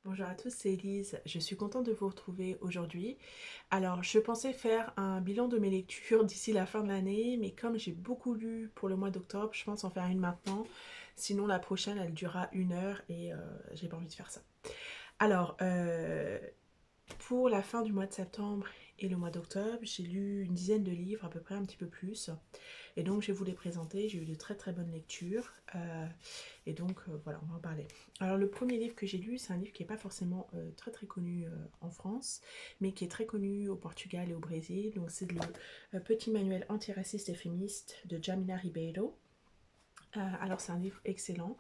Bonjour à tous, c'est Elise. Je suis contente de vous retrouver aujourd'hui. Alors, je pensais faire un bilan de mes lectures d'ici la fin de l'année, mais comme j'ai beaucoup lu pour le mois d'octobre, je pense en faire une maintenant. Sinon, la prochaine, elle durera 1 heure et j'ai pas envie de faire ça. Alors, pour la fin du mois de septembre et le mois d'octobre, j'ai lu une dizaine de livres, à peu près un petit peu plus. Et donc, je vais vous les présenter. J'ai eu de très très bonnes lectures. Et donc, voilà, on va en parler. Alors, le premier livre que j'ai lu, c'est un livre qui n'est pas forcément très très connu en France, mais qui est très connu au Portugal et au Brésil. Donc, c'est le Petit manuel antiraciste et féministe de Jamila Ribeiro. Alors, c'est un livre excellent.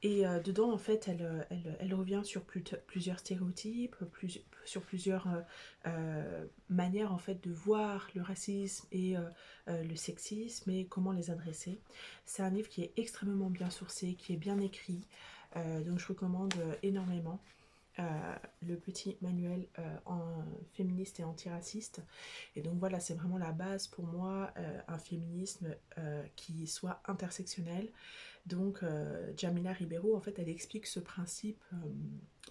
Et dedans, en fait, elle revient sur plusieurs stéréotypes, sur plusieurs manières, en fait, de voir le racisme et le sexisme et comment les adresser. C'est un livre qui est extrêmement bien sourcé, qui est bien écrit, donc je recommande énormément. Le petit manuel féministe et antiraciste. Et donc voilà, c'est vraiment la base pour moi, un féminisme qui soit intersectionnel. Donc Jamila Ribeiro, en fait, elle explique ce principe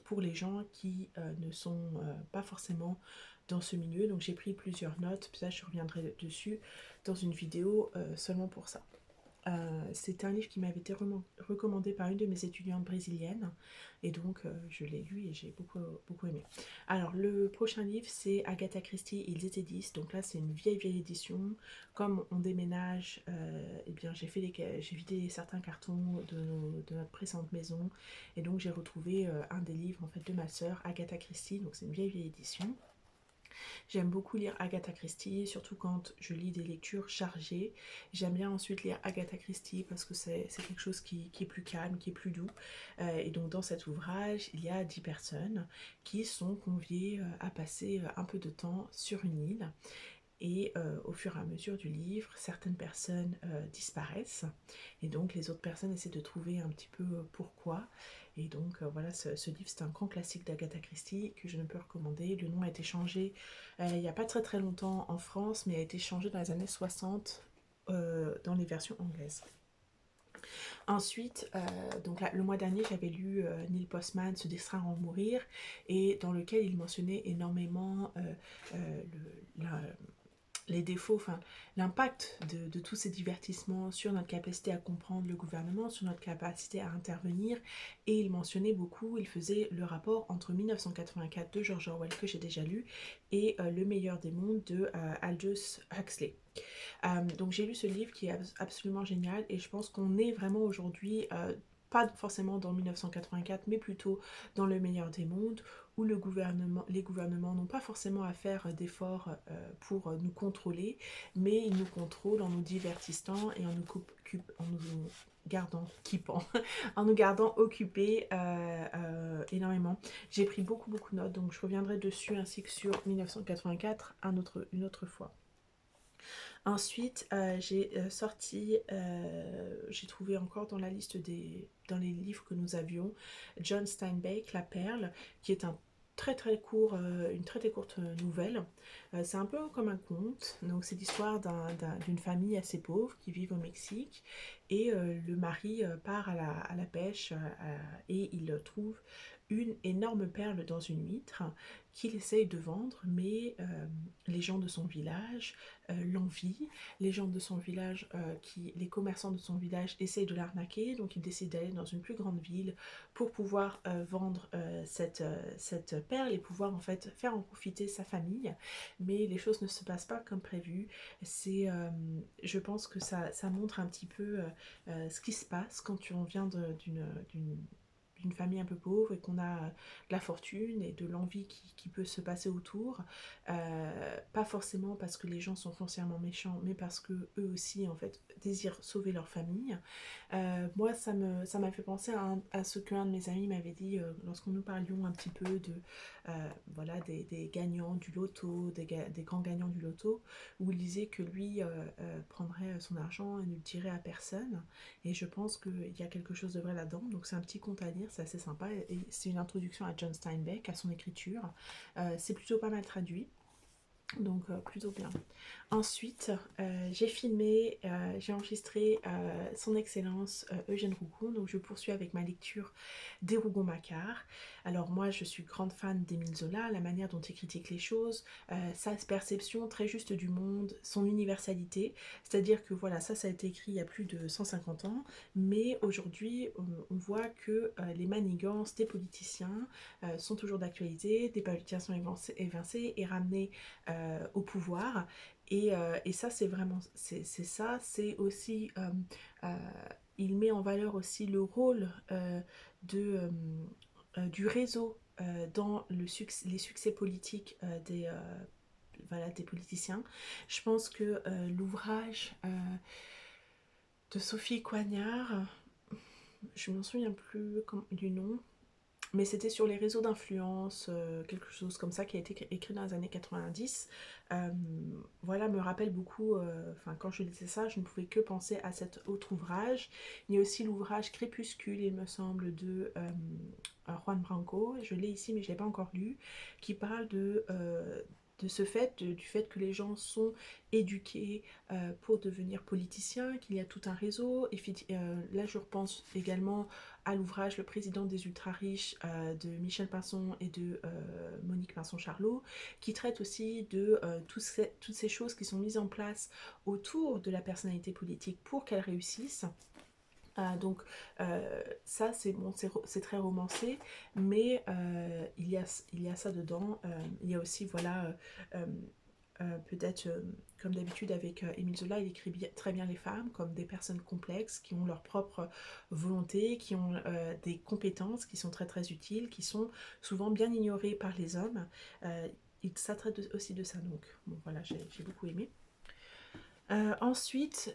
pour les gens qui ne sont pas forcément dans ce milieu. Donc j'ai pris plusieurs notes, puis ça je reviendrai dessus dans une vidéo seulement pour ça. C'est un livre qui m'avait été recommandé par une de mes étudiantes brésiliennes et donc je l'ai lu et j'ai beaucoup aimé. Alors le prochain livre c'est Agatha Christie, Ils étaient 10, donc là c'est une vieille édition. Comme on déménage, eh bien j'ai vidé certains cartons de notre précédente maison et donc j'ai retrouvé un des livres en fait de ma sœur, Agatha Christie, donc c'est une vieille édition. J'aime beaucoup lire Agatha Christie, surtout quand je lis des lectures chargées. J'aime bien ensuite lire Agatha Christie parce que c'est quelque chose qui est plus calme, qui est plus doux. Et donc dans cet ouvrage, il y a 10 personnes qui sont conviées à passer un peu de temps sur une île. Et au fur et à mesure du livre, certaines personnes disparaissent et donc les autres personnes essaient de trouver un petit peu pourquoi. Et donc voilà, ce livre c'est un grand classique d'Agatha Christie que je ne peux recommander. Le nom a été changé il n'y a pas très longtemps en France, mais a été changé dans les années 60 dans les versions anglaises. Ensuite, donc là, le mois dernier, j'avais lu Neil Postman, Se distraire en mourir, et dans lequel il mentionnait énormément les défauts, enfin l'impact de tous ces divertissements sur notre capacité à comprendre le gouvernement, sur notre capacité à intervenir. Et il mentionnait beaucoup, il faisait le rapport entre 1984 de George Orwell que j'ai déjà lu et Le meilleur des mondes de Aldous Huxley. Donc j'ai lu ce livre qui est absolument génial et je pense qu'on est vraiment aujourd'hui pas forcément dans 1984, mais plutôt dans le meilleur des mondes, où les gouvernements n'ont pas forcément à faire d'efforts pour nous contrôler, mais ils nous contrôlent en nous divertissant et en nous gardant, en nous gardant occupés énormément. J'ai pris beaucoup de notes, donc je reviendrai dessus ainsi que sur 1984 une autre fois. Ensuite, j'ai trouvé encore dans la liste dans les livres que nous avions, John Steinbeck, La Perle, qui est un une très courte nouvelle. C'est un peu comme un conte, donc c'est l'histoire d'une famille assez pauvre qui vit au Mexique et le mari part à la pêche et il trouve une énorme perle dans une huître qu'il essaye de vendre, mais les gens de son village l'envie. Les gens de son village, les commerçants de son village essayent de l'arnaquer, donc il décide d'aller dans une plus grande ville pour pouvoir vendre cette perle et pouvoir en fait faire en profiter sa famille. Mais les choses ne se passent pas comme prévu. Je pense que ça montre un petit peu ce qui se passe quand on vient d'une famille un peu pauvre et qu'on a de la fortune et de l'envie qui peut se passer autour. Pas forcément parce que les gens sont foncièrement méchants, mais parce que eux aussi en fait désirent sauver leur famille. Moi ça m'a fait penser à ce qu'un de mes amis m'avait dit lorsqu'on nous parlions un petit peu de voilà, des gagnants du loto, des grands gagnants du loto, où il disait que lui prendrait son argent et ne le dirait à personne. Et je pense qu'il y a quelque chose de vrai là-dedans. Donc c'est un petit conte à lire, c'est assez sympa. Et c'est une introduction à John Steinbeck, à son écriture. C'est plutôt pas mal traduit. Donc plutôt bien. Ensuite, j'ai filmé, j'ai enregistré Son Excellence Eugène Rougon. Donc je poursuis avec ma lecture des Rougon-Macquart. Alors moi je suis grande fan d'Émile Zola, la manière dont il critique les choses, sa perception très juste du monde, son universalité. C'est-à-dire que voilà, ça a été écrit il y a plus de 150 ans, mais aujourd'hui on voit que les manigances des politiciens sont toujours d'actualité, des politiciens sont évincés et ramenés au pouvoir. Et ça, c'est vraiment, c'est ça, c'est aussi, euh, il met en valeur aussi le rôle du réseau dans les succès politiques voilà, des politiciens. Je pense que l'ouvrage de Sophie Coignard, je ne m'en souviens plus du nom, mais c'était sur les réseaux d'influence, quelque chose comme ça qui a été écrit dans les années 90. Euh, voilà, me rappelle beaucoup, enfin quand je lisais ça, je ne pouvais que penser à cet autre ouvrage. Il y a aussi l'ouvrage Crépuscule, il me semble, de Juan Branco, je l'ai ici mais je ne l'ai pas encore lu, qui parle de ce fait, du fait que les gens sont éduqués pour devenir politiciens, qu'il y a tout un réseau. Et là, je repense également à l'ouvrage Le président des ultra-riches de Michel Pinson et de Monique Pinson-Charlot, qui traite aussi de toutes ces choses qui sont mises en place autour de la personnalité politique pour qu'elle réussisse. Donc ça c'est bon, c'est très romancé, mais il y a ça dedans. Il y a aussi voilà peut-être comme d'habitude avec Émile Zola, il écrit très bien les femmes comme des personnes complexes qui ont leur propre volonté, qui ont des compétences qui sont très très utiles, qui sont souvent bien ignorées par les hommes. Ça traite aussi de ça, donc bon, voilà, j'ai beaucoup aimé. Ensuite,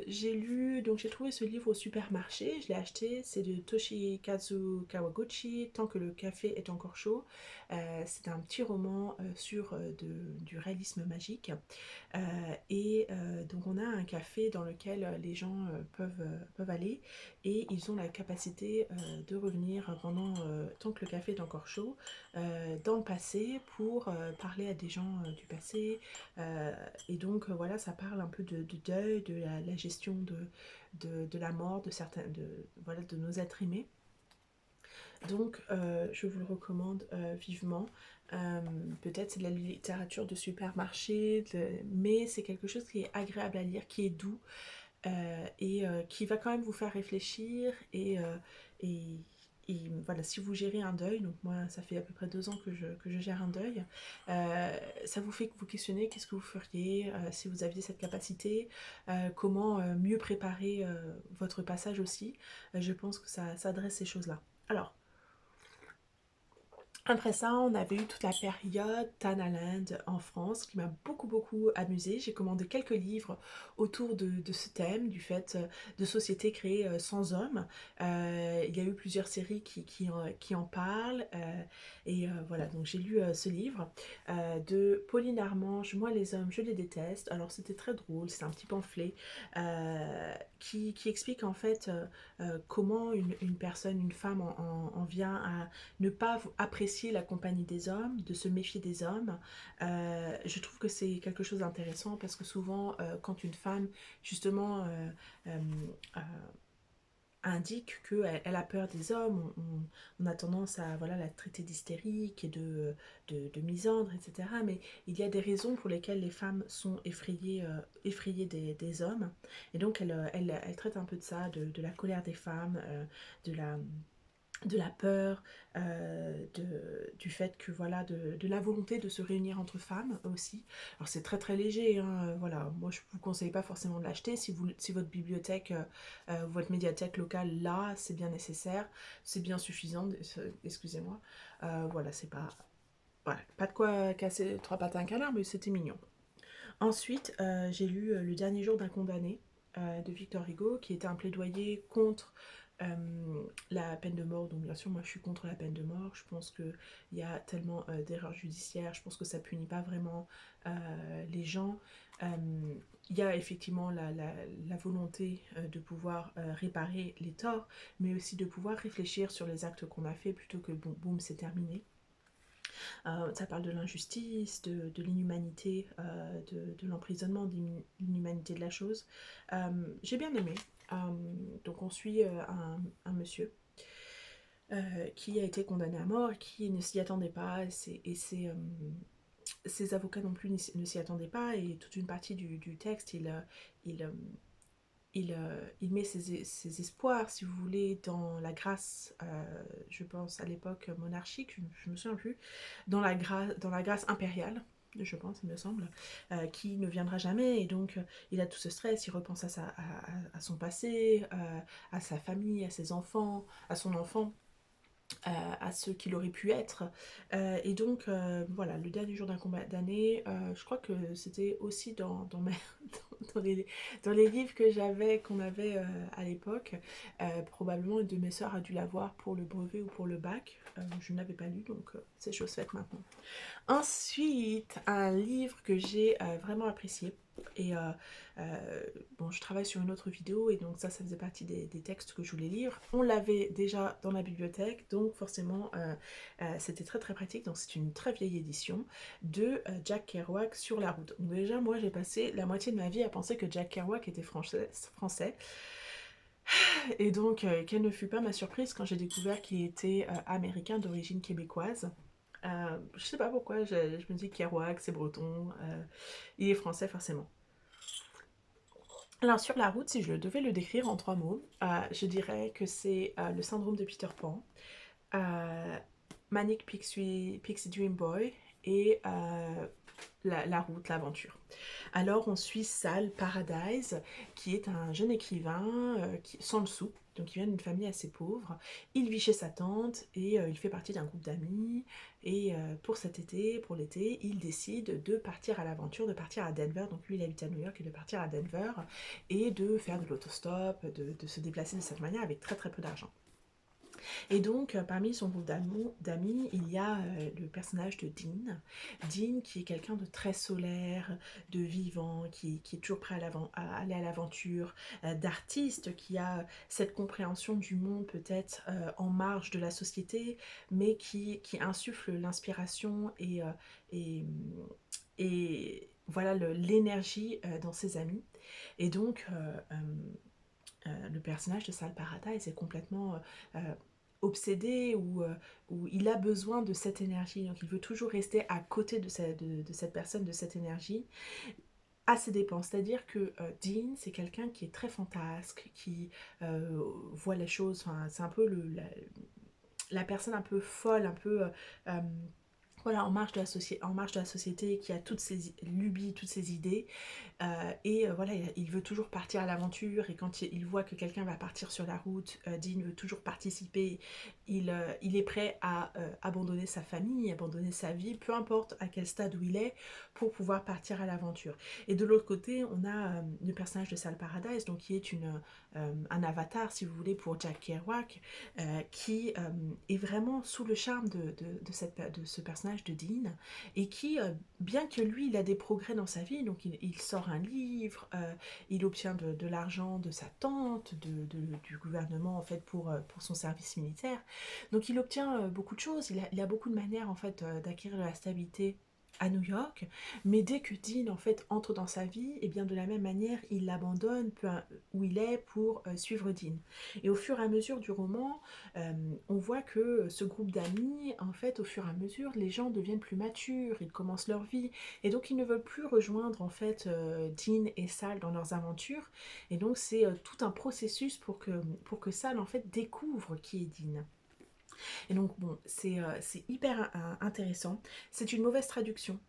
j'ai trouvé ce livre au supermarché, je l'ai acheté, c'est de Toshikazu Kawaguchi, Tant que le café est encore chaud. C'est un petit roman sur du réalisme magique. Donc on a un café dans lequel les gens peuvent aller et ils ont la capacité de revenir pendant tant que le café est encore chaud dans le passé pour parler à des gens du passé, et donc voilà, ça parle un peu de deuil, de la gestion de la mort voilà, de nos êtres aimés. Donc je vous le recommande vivement. Peut-être c'est de la littérature de supermarché, mais c'est quelque chose qui est agréable à lire, qui est doux, qui va quand même vous faire réfléchir et, voilà, si vous gérez un deuil, donc moi ça fait à peu près 2 ans que je gère un deuil, ça vous fait vous questionner qu'est-ce que vous feriez si vous aviez cette capacité, comment mieux préparer votre passage aussi. Je pense que ça adresse ces choses-là. Alors, après ça, on avait eu toute la période Tana Land en France qui m'a beaucoup beaucoup amusée. J'ai commandé quelques livres autour de ce thème, du fait de sociétés créées sans hommes. Il y a eu plusieurs séries qui en parlent. Voilà, donc j'ai lu ce livre de Pauline Armange, Moi les hommes, je les déteste. Alors c'était très drôle, c'est un petit pamphlet qui explique en fait comment une personne, une femme en vient à ne pas apprécier la compagnie des hommes, de se méfier des hommes. Je trouve que c'est quelque chose d'intéressant parce que souvent, quand une femme, justement, euh, euh, indique qu'elle a peur des hommes, on a tendance à voilà, la traiter d'hystérique et de misandre, etc. Mais il y a des raisons pour lesquelles les femmes sont effrayées des hommes. Et donc, elle traite un peu de ça, de la colère des femmes, de la peur, du fait que voilà, de la volonté de se réunir entre femmes aussi. Alors c'est très très léger, hein, voilà. Moi je vous conseille pas forcément de l'acheter si votre bibliothèque, votre médiathèque locale là, c'est bien nécessaire, c'est bien suffisant, excusez-moi. Voilà, c'est pas, voilà, pas de quoi casser trois pattes à un canard, mais c'était mignon. Ensuite, j'ai lu Le dernier jour d'un condamné de Victor Hugo, qui était un plaidoyer contre la peine de mort. Donc bien sûr, moi je suis contre la peine de mort. Je pense qu'il y a tellement d'erreurs judiciaires. Je pense que ça punit pas vraiment les gens. Euh, il y a effectivement la volonté de pouvoir réparer les torts, mais aussi de pouvoir réfléchir sur les actes qu'on a fait plutôt que boum, boum, c'est terminé. Ça parle de l'injustice, de l'inhumanité, de l'emprisonnement, de l'inhumanité de la chose. J'ai bien aimé. Euh, donc on suit un monsieur qui a été condamné à mort, qui ne s'y attendait pas, ses avocats non plus ne s'y attendaient pas, et toute une partie du texte, il, euh, il met ses espoirs, si vous voulez, dans la grâce, je pense à l'époque monarchique, je me souviens plus, dans la grâce impériale, je pense, il me semble, qui ne viendra jamais, et donc il a tout ce stress, il repense à son passé, à sa famille, à ses enfants, à son enfant, à ce qu'il aurait pu être. Et donc, voilà, le dernier jour d'un combat d'année, je crois que c'était aussi dans, dans les livres que j'avais, qu'on avait à l'époque. Probablement une de mes sœurs a dû l'avoir pour le brevet ou pour le bac. Je ne l'avais pas lu, donc c'est chose faite maintenant. Ensuite, un livre que j'ai vraiment apprécié. Et bon, je travaille sur une autre vidéo et donc ça faisait partie des textes que je voulais lire. On l'avait déjà dans la bibliothèque, donc forcément c'était très très pratique. Donc c'est une très vieille édition de Jack Kerouac, Sur la route. Donc déjà, moi j'ai passé la moitié de ma vie à penser que Jack Kerouac était français. Et donc, quelle ne fut pas ma surprise quand j'ai découvert qu'il était américain d'origine québécoise. Je sais pas pourquoi, je me dis Kerouac, c'est breton, il est français forcément. Alors sur la route, si je devais le décrire en trois mots, je dirais que c'est le syndrome de Peter Pan, euh, Manic Pixie Dream Boy et la route, l'aventure. Alors on suit Sal Paradise, qui est un jeune écrivain sans le sou, donc il vient d'une famille assez pauvre. Il vit chez sa tante et il fait partie d'un groupe d'amis. Et pour cet été, pour l'été, il décide de partir à l'aventure, de partir à Denver. Donc lui, il habite à New York et de partir à Denver et de faire de l'autostop, de se déplacer de cette manière avec très très peu d'argent. Et donc, parmi son groupe d'amis, il y a le personnage de Dean. Dean qui est quelqu'un de très solaire, de vivant, qui est toujours prêt à aller à l'aventure, d'artiste, qui a cette compréhension du monde peut-être en marge de la société, mais qui insuffle l'inspiration et, voilà l'énergie dans ses amis. Et donc, le personnage de Sal Paradise est complètement obsédé ou il a besoin de cette énergie. Donc il veut toujours rester à côté de cette personne, de cette énergie, à ses dépens. C'est-à-dire que Dean, c'est quelqu'un qui est très fantasque, qui voit les choses, enfin, c'est un peu la personne un peu folle, un peu euh, voilà, en marge de la société, qui a toutes ses lubies, toutes ses idées, voilà, il veut toujours partir à l'aventure, et quand il voit que quelqu'un va partir sur la route, Dean veut toujours participer, il est prêt à abandonner sa famille, abandonner sa vie, peu importe à quel stade où il est, pour pouvoir partir à l'aventure. Et de l'autre côté, on a le personnage de Sal Paradise, donc qui est un avatar, si vous voulez, pour Jack Kerouac, qui est vraiment sous le charme de ce personnage de Dean, et qui, bien que lui, il a des progrès dans sa vie, donc il sort un livre, il obtient de l'argent de sa tante, du gouvernement en fait pour son service militaire, donc il obtient beaucoup de choses, il a beaucoup de manières en fait d'acquérir de la stabilité à New York, mais dès que Dean en fait entre dans sa vie, et bien de la même manière il l'abandonne où il est pour suivre Dean. Et au fur et à mesure du roman, euh, on voit que ce groupe d'amis, en fait, au fur et à mesure, les gens deviennent plus matures, ils commencent leur vie, et donc ils ne veulent plus rejoindre en fait Dean et Sal dans leurs aventures. Et donc c'est tout un processus pour que Sal en fait découvre qui est Dean. Et donc bon, c'est hyper intéressant. C'est une mauvaise traduction,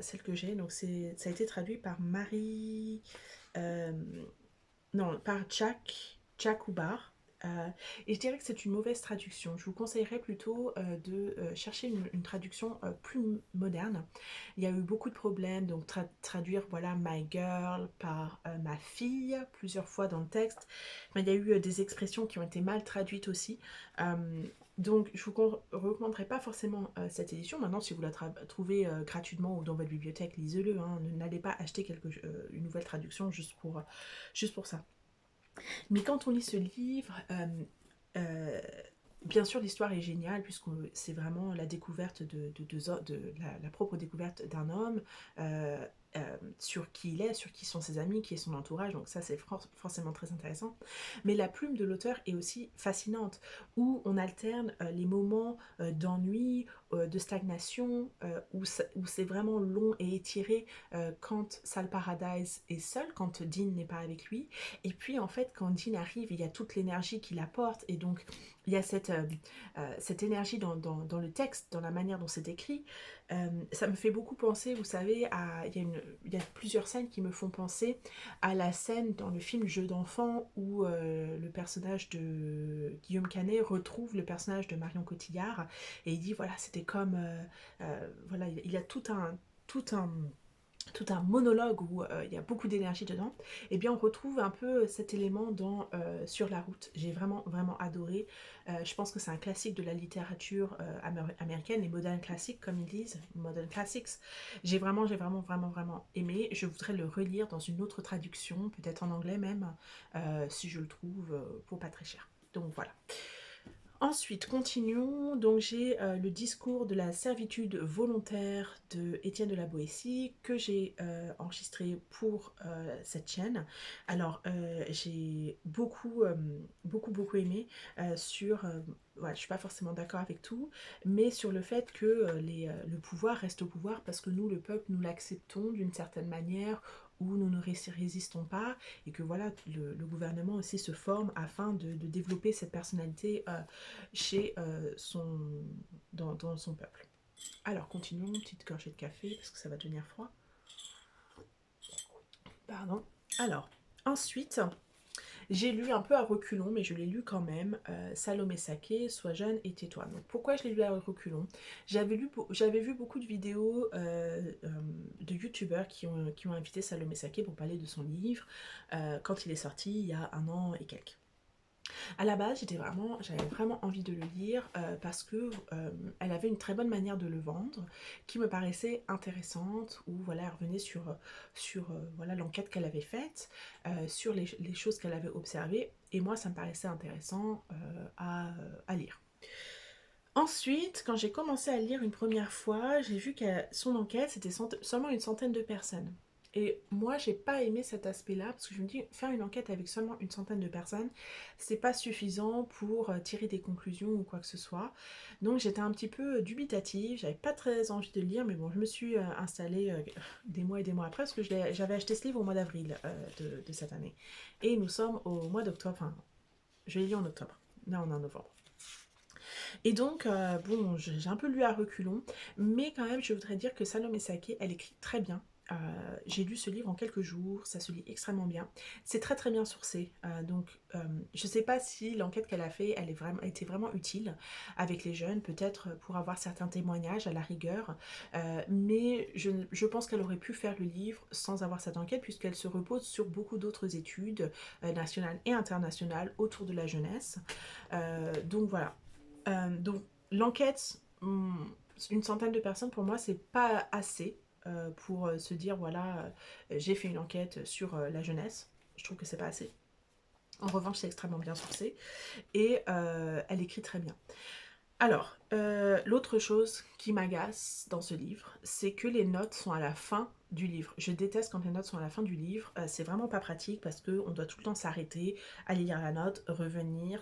celle que j'ai. Donc ça a été traduit par Marie, euh, non, par Jack Hubbard. Euh, et je dirais que c'est une mauvaise traduction. Je vous conseillerais plutôt de chercher une traduction plus moderne. Il y a eu beaucoup de problèmes, donc traduire voilà my girl par ma fille plusieurs fois dans le texte. Enfin, il y a eu des expressions qui ont été mal traduites aussi. Donc je vous recommanderais pas forcément cette édition. Maintenant, si vous la trouvez gratuitement ou dans votre bibliothèque, lisez-le, hein. N'allez pas acheter une nouvelle traduction juste pour ça. Mais quand on lit ce livre, euh, Bien sûr, l'histoire est géniale puisque c'est vraiment la découverte la propre découverte d'un homme sur qui il est, sur qui sont ses amis, qui est son entourage. Donc ça, c'est forcément très intéressant. Mais la plume de l'auteur est aussi fascinante, où on alterne les moments d'ennui, de stagnation, où c'est vraiment long et étiré quand Sal Paradise est seul, quand Dean n'est pas avec lui. Et puis en fait, quand Dean arrive, il y a toute l'énergie qu'il apporte et donc il y a cette énergie dans le texte, dans la manière dont c'est écrit. Ça me fait beaucoup penser, vous savez, il y a plusieurs scènes qui me font penser à la scène dans le film Jeu d'enfant où le personnage de Guillaume Canet retrouve le personnage de Marion Cotillard et il dit voilà, c'était comme... voilà, il y a tout un tout un monologue où il y a beaucoup d'énergie dedans, et bien on retrouve un peu cet élément dans Sur la route. J'ai vraiment adoré. Je pense que c'est un classique de la littérature américaine, les modern classics comme ils disent, modern classics. J'ai vraiment aimé. Je voudrais le relire dans une autre traduction, peut-être en anglais même, si je le trouve pour pas très cher. Donc voilà. Ensuite, continuons. Donc j'ai le discours de la servitude volontaire de Étienne de la Boétie que j'ai enregistré pour cette chaîne. Alors j'ai beaucoup aimé voilà, je suis pas forcément d'accord avec tout, mais sur le fait que le pouvoir reste au pouvoir parce que nous, le peuple, nous l'acceptons d'une certaine manière où nous ne résistons pas et que voilà, le gouvernement aussi se forme afin de développer cette personnalité chez dans son peuple. Alors continuons, petite gorgée de café parce que ça va devenir froid. Pardon. Alors, ensuite, j'ai lu un peu à reculons, mais je l'ai lu quand même, Salomé Saké, Sois jeune et tais-toi. Donc pourquoi je l'ai lu à reculons? J'avais vu beaucoup de vidéos de youtubeurs qui ont invité Salomé Saké pour parler de son livre quand il est sorti il y a 1 an et quelques. À la base, j'avais vraiment envie de le lire parce que elle avait une très bonne manière de le vendre qui me paraissait intéressante, où voilà, elle revenait sur voilà, l'enquête qu'elle avait faite, sur les choses qu'elle avait observées, et moi ça me paraissait intéressant à lire. Ensuite, quand j'ai commencé à lire une première fois, j'ai vu que son enquête, c'était seulement une centaine de personnes. Et moi, j'ai pas aimé cet aspect-là, parce que je me dis, faire une enquête avec seulement une centaine de personnes, c'est pas suffisant pour tirer des conclusions ou quoi que ce soit. Donc j'étais un petit peu dubitative, j'avais pas très envie de le lire, mais bon, je me suis installée des mois et des mois après, parce que j'avais acheté ce livre au mois d'avril de cette année. Et nous sommes au mois d'octobre, enfin, je l'ai lu en octobre. Là, on est en novembre. Et donc, bon, j'ai un peu lu à reculons, mais quand même, je voudrais dire que Salomé Saké, elle écrit très bien. J'ai lu ce livre en quelques jours, ça se lit extrêmement bien. C'est très bien sourcé, donc je ne sais pas si l'enquête qu'elle a fait, était vraiment utile avec les jeunes, peut-être pour avoir certains témoignages à la rigueur, mais je pense qu'elle aurait pu faire le livre sans avoir cette enquête, puisqu'elle se repose sur beaucoup d'autres études nationales et internationales autour de la jeunesse. Donc voilà. Donc l'enquête, une centaine de personnes, pour moi, c'est pas assez pour se dire, voilà, j'ai fait une enquête sur la jeunesse. Je trouve que c'est pas assez. En revanche, c'est extrêmement bien sourcé et elle écrit très bien. Alors, l'autre chose qui m'agace dans ce livre, c'est que les notes sont à la fin du livre. Je déteste quand les notes sont à la fin du livre. C'est vraiment pas pratique parce qu'on doit tout le temps s'arrêter, aller lire la note, revenir,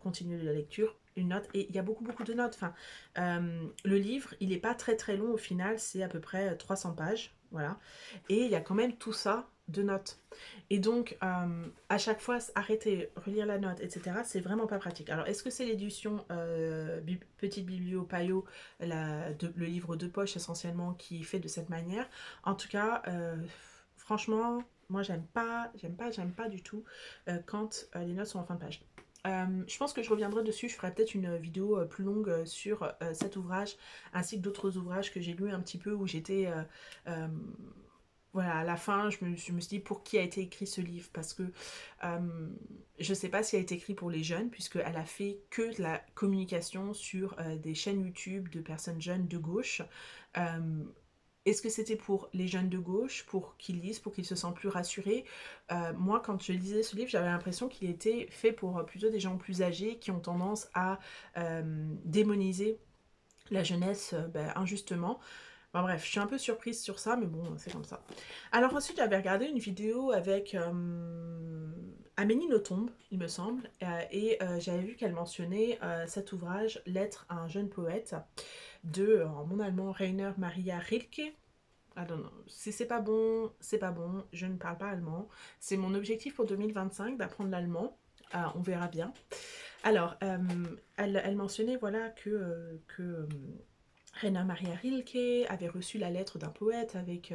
continuer la lecture, une note. Et il y a beaucoup de notes. Enfin, le livre, il n'est pas très long au final, c'est à peu près 300 pages. Voilà. Et il y a quand même tout ça de notes. Et donc, à chaque fois, arrêter, relire la note, etc., c'est vraiment pas pratique. Alors, est-ce que c'est l'édition Petite Biblio Payot, le livre de poche essentiellement, qui fait de cette manière? En tout cas, franchement, moi, j'aime pas du tout quand les notes sont en fin de page. Je pense que je reviendrai dessus, je ferai peut-être une vidéo plus longue sur cet ouvrage, ainsi que d'autres ouvrages que j'ai lus un petit peu, où j'étais... voilà, à la fin, je me suis dit pour qui a été écrit ce livre, parce que je ne sais pas s'il a été écrit pour les jeunes, puisqu'elle a fait que de la communication sur des chaînes YouTube de personnes jeunes de gauche. Est-ce que c'était pour les jeunes de gauche, pour qu'ils lisent, pour qu'ils se sentent plus rassurés? Moi, quand je lisais ce livre, j'avais l'impression qu'il était fait pour plutôt des gens plus âgés qui ont tendance à démoniser la jeunesse injustement. Enfin bref, je suis un peu surprise sur ça, mais bon, c'est comme ça. Alors ensuite, j'avais regardé une vidéo avec Amélie Nothomb, il me semble, et j'avais vu qu'elle mentionnait cet ouvrage, Lettre à un jeune poète, de, en mon allemand, Rainer Maria Rilke. Ah non, non, si c'est pas bon, c'est pas bon, je ne parle pas allemand. C'est mon objectif pour 2025 d'apprendre l'allemand. On verra bien. Alors, elle mentionnait voilà que Rainer Maria Rilke avait reçu la lettre d'un poète avec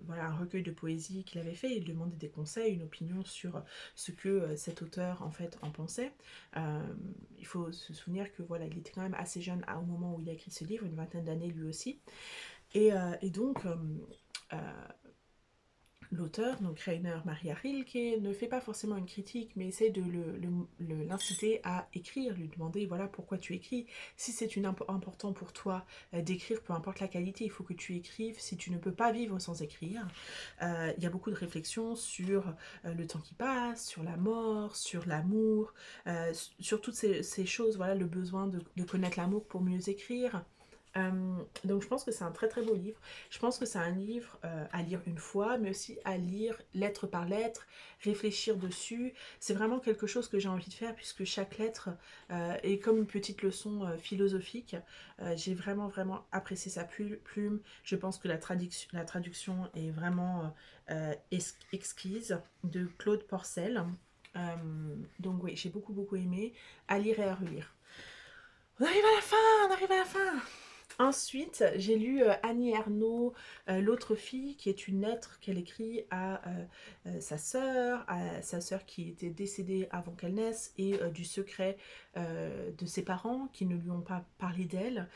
voilà, un recueil de poésie qu'il avait fait. Il demandait des conseils, une opinion sur ce que cet auteur en fait en pensait. Euh, il faut se souvenir que voilà, il était quand même assez jeune au moment où il a écrit ce livre, une vingtaine d'années lui aussi. Et donc, euh, l'auteur, donc Rainer Maria Rilke, ne fait pas forcément une critique, mais essaie de l'inciter à écrire, lui demander voilà pourquoi tu écris. Si c'est important pour toi d'écrire, peu importe la qualité, il faut que tu écrives. Si tu ne peux pas vivre sans écrire, il y a beaucoup de réflexions sur le temps qui passe, sur la mort, sur l'amour, sur toutes ces choses, voilà, le besoin de connaître l'amour pour mieux écrire. Donc je pense que c'est un très très beau livre. Je pense que c'est un livre à lire une fois, mais aussi à lire lettre par lettre, réfléchir dessus. C'est vraiment quelque chose que j'ai envie de faire puisque chaque lettre est comme une petite leçon philosophique. J'ai vraiment vraiment apprécié sa plume. Je pense que la traduction est vraiment exquise de Claude Porcel. Donc oui, j'ai beaucoup beaucoup aimé. À lire et à relire. On arrive à la fin, on arrive à la fin. Ensuite, j'ai lu Annie Ernaux, L'autre fille, qui est une lettre qu'elle écrit à sa sœur qui était décédée avant qu'elle naisse, et du secret de ses parents qui ne lui ont pas parlé d'elle.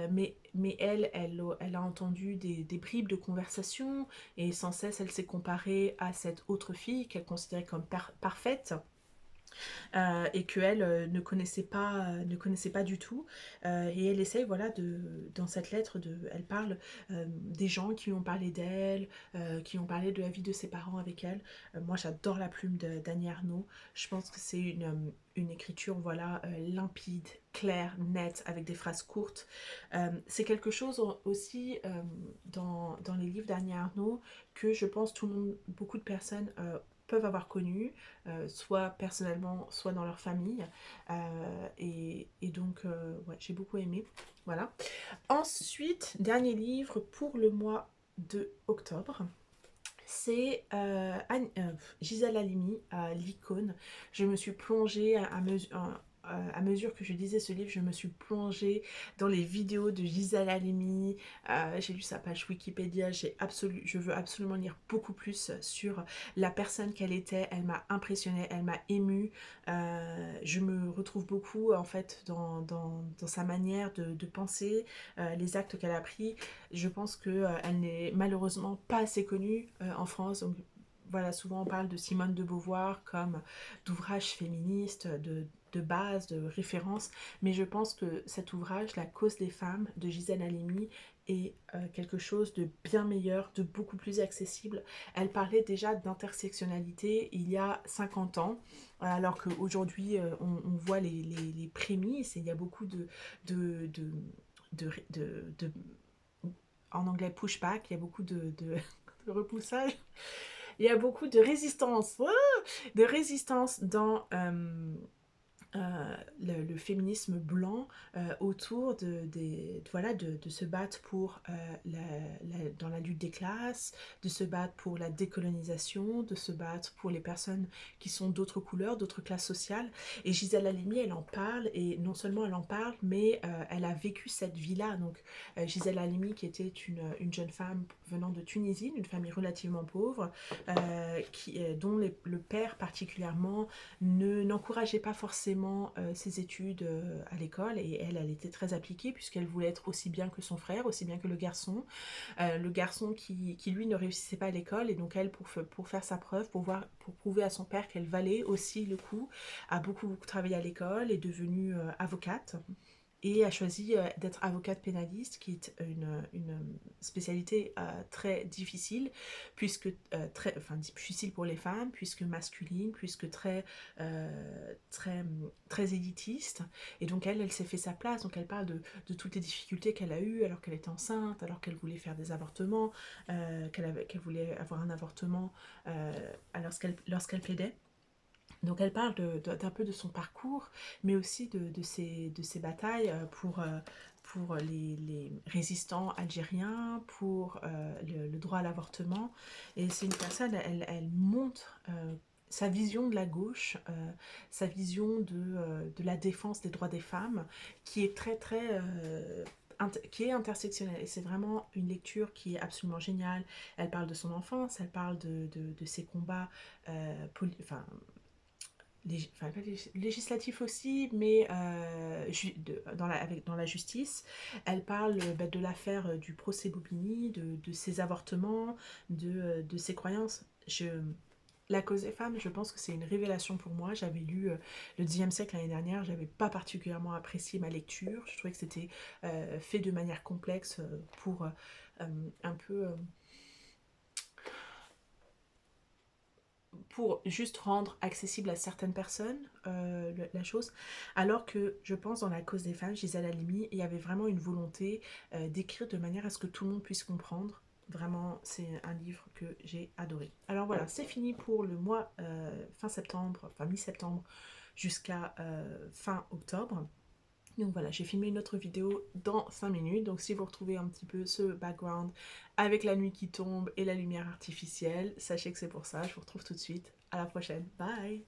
Mais elle a entendu des bribes de conversation, et sans cesse, elle s'est comparée à cette autre fille qu'elle considérait comme parfaite et qu'elle ne connaissait pas du tout. Et elle essaye, voilà, dans cette lettre, elle parle des gens qui lui ont parlé d'elle, qui ont parlé de la vie de ses parents avec elle. Moi, j'adore la plume d'Annie Ernaux. Je pense que c'est une écriture, voilà, limpide, claire, nette, avec des phrases courtes. C'est quelque chose aussi dans les livres d'Annie Ernaux que je pense beaucoup de personnes peuvent avoir connu, soit personnellement, soit dans leur famille. Et donc, ouais, j'ai beaucoup aimé. Voilà. Ensuite, dernier livre pour le mois de octobre. C'est Gisèle Halimi, l'icône. Je me suis plongée à mesure que je lisais ce livre, je me suis plongée dans les vidéos de Gisèle Halimi. J'ai lu sa page Wikipédia. Je veux absolument lire beaucoup plus sur la personne qu'elle était. Elle m'a impressionnée, elle m'a émue. Je me retrouve beaucoup en fait dans sa manière de penser, les actes qu'elle a pris. Je pense qu'elle n'est malheureusement pas assez connue en France. Donc, voilà, souvent on parle de Simone de Beauvoir comme d'ouvrage féministe, de base, de référence, mais je pense que cet ouvrage, La cause des femmes, de Gisèle Halimi, est quelque chose de bien meilleur, de beaucoup plus accessible. Elle parlait déjà d'intersectionnalité il y a 50 ans, alors qu'aujourd'hui on voit les prémices, et il y a beaucoup de, de, de en anglais pushback, il y a beaucoup de repoussage, il y a beaucoup de résistance, de résistance dans le féminisme blanc autour voilà, de se battre pour dans la lutte des classes, de se battre pour la décolonisation, de se battre pour les personnes qui sont d'autres couleurs, d'autres classes sociales. Et Gisèle Halimi, elle en parle, et non seulement elle en parle, mais elle a vécu cette vie-là. Donc Gisèle Halimi, qui était une jeune femme venant de Tunisie, d'une famille relativement pauvre, dont le père particulièrement n'encourageait pas forcément ses études à l'école, et elle était très appliquée puisqu'elle voulait être aussi bien que son frère, aussi bien que le garçon qui lui ne réussissait pas à l'école, et donc elle pour faire sa preuve, pour prouver à son père qu'elle valait aussi le coup, a beaucoup travaillé à l'école, est devenue avocate. et a choisi d'être avocate pénaliste, qui est une spécialité très difficile, puisque enfin difficile pour les femmes, puisque masculine, puisque très élitiste. Et donc elle s'est fait sa place. Donc elle parle de toutes les difficultés qu'elle a eues alors qu'elle était enceinte, alors qu'elle voulait faire des avortements, qu'elle voulait avoir un avortement lorsqu'elle plaidait. Donc elle parle d'un peu de son parcours, mais aussi de ses batailles pour les résistants algériens, pour le droit à l'avortement. Et c'est une personne, elle montre sa vision de la gauche, sa vision de la défense des droits des femmes, qui est qui est intersectionnelle. Et c'est vraiment une lecture qui est absolument géniale. Elle parle de son enfance, elle parle de ses combats, enfin, enfin, législatif aussi, mais dans la justice. Elle parle de l'affaire du procès Bobigny, de ses avortements, de ses croyances. La cause des femmes, je pense que c'est une révélation pour moi. J'avais lu le Xe siècle l'année dernière, j'avais pas particulièrement apprécié ma lecture. Je trouvais que c'était fait de manière complexe pour un peu pour juste rendre accessible à certaines personnes la chose, alors que je pense dans la cause des femmes, Gisèle Halimi, il y avait vraiment une volonté d'écrire de manière à ce que tout le monde puisse comprendre. Vraiment, c'est un livre que j'ai adoré. Alors voilà, c'est fini pour le mois fin septembre, enfin mi-septembre jusqu'à fin octobre. Donc voilà, j'ai filmé une autre vidéo dans 5 minutes. Donc si vous retrouvez un petit peu ce background avec la nuit qui tombe et la lumière artificielle, sachez que c'est pour ça. Je vous retrouve tout de suite. À la prochaine. Bye!